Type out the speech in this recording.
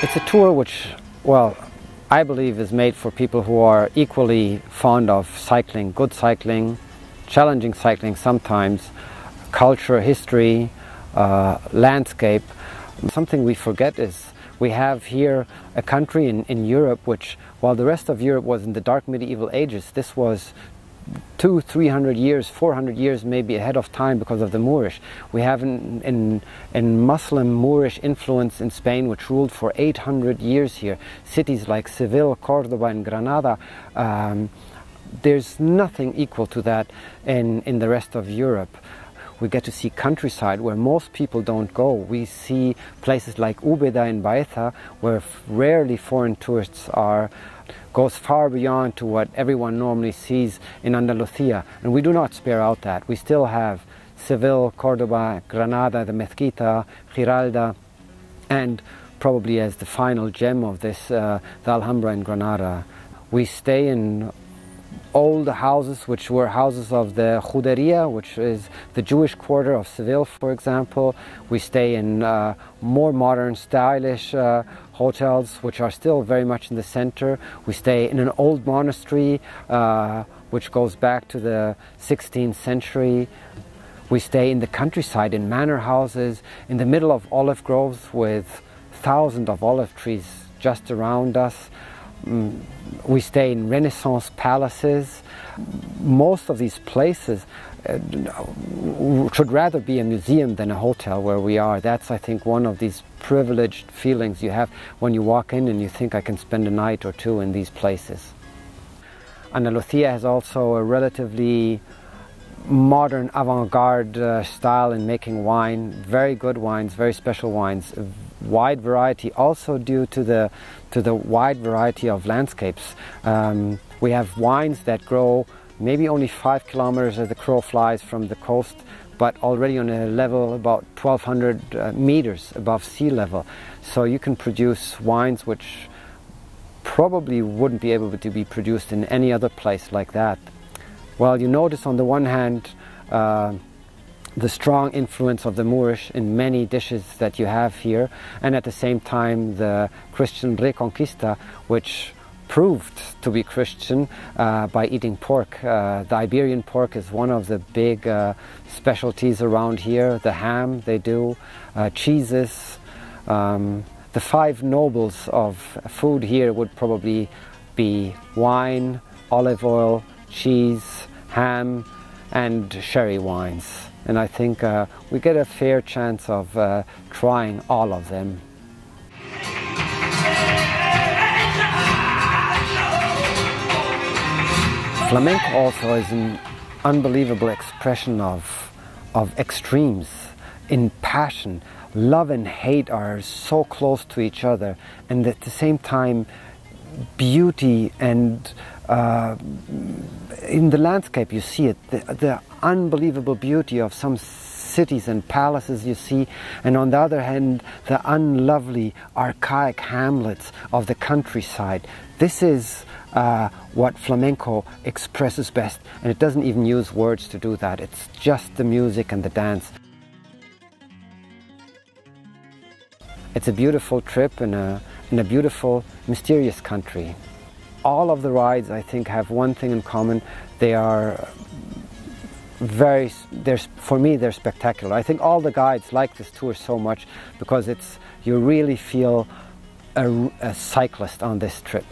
It's a tour which, well, I believe is made for people who are equally fond of cycling, good cycling, challenging cycling sometimes, culture, history, landscape. Something we forget is we have here a country in Europe which, while the rest of Europe was in the dark medieval ages, this was 200-300 years, 400 years maybe ahead of time because of the Moorish. We have in Muslim Moorish influence in Spain, which ruled for 800 years here. Cities like Seville, Cordoba and Granada, there's nothing equal to that in the rest of Europe. We get to see countryside where most people don't go. We see places like Úbeda in Baeza, where rarely foreign tourists are. Goes far beyond to what everyone normally sees in Andalucia, and we do not spare out that. We still have Seville, Cordoba, Granada, the Mezquita, Giralda, and probably as the final gem of this, the Alhambra in Granada. We stay in old houses which were houses of the Juderia, which is the Jewish quarter of Seville, for example. We stay in more modern, stylish hotels which are still very much in the center. We stay in an old monastery which goes back to the 16th century. We stay in the countryside in manor houses in the middle of olive groves with thousands of olive trees just around us. We stay in Renaissance palaces. Most of these places should rather be a museum than a hotel where we are. That's, I think, one of these privileged feelings you have when you walk in and you think, I can spend a night or two in these places. Andalucia has also a relatively modern avant-garde style in making wine. Very good wines, very special wines. A wide variety, also due to the wide variety of landscapes. We have wines that grow maybe only 5 kilometers as the crow flies from the coast, but already on a level about 1,200 meters above sea level. So you can produce wines which probably wouldn't be able to be produced in any other place like that. Well, you notice on the one hand the strong influence of the Moorish in many dishes that you have here, and at the same time the Christian Reconquista, which proved to be Christian by eating pork. The Iberian pork is one of the big specialties around here. The ham they do, cheeses. The 5 nobles of food here would probably be wine, olive oil, cheese, ham and sherry wines. And I think we get a fair chance of trying all of them. Flamenco also is an unbelievable expression of extremes in passion. Love and hate are so close to each other, and at the same time beauty and in the landscape you see it, the unbelievable beauty of some cities and palaces you see, and on the other hand the unlovely archaic hamlets of the countryside. This is what flamenco expresses best, and it doesn't even use words to do that. It's just the music and the dance. It's a beautiful trip in a beautiful, mysterious country. All of the rides, I think, have one thing in common. They are for me, they're spectacular. I think all the guides like this tour so much because you really feel a cyclist on this trip.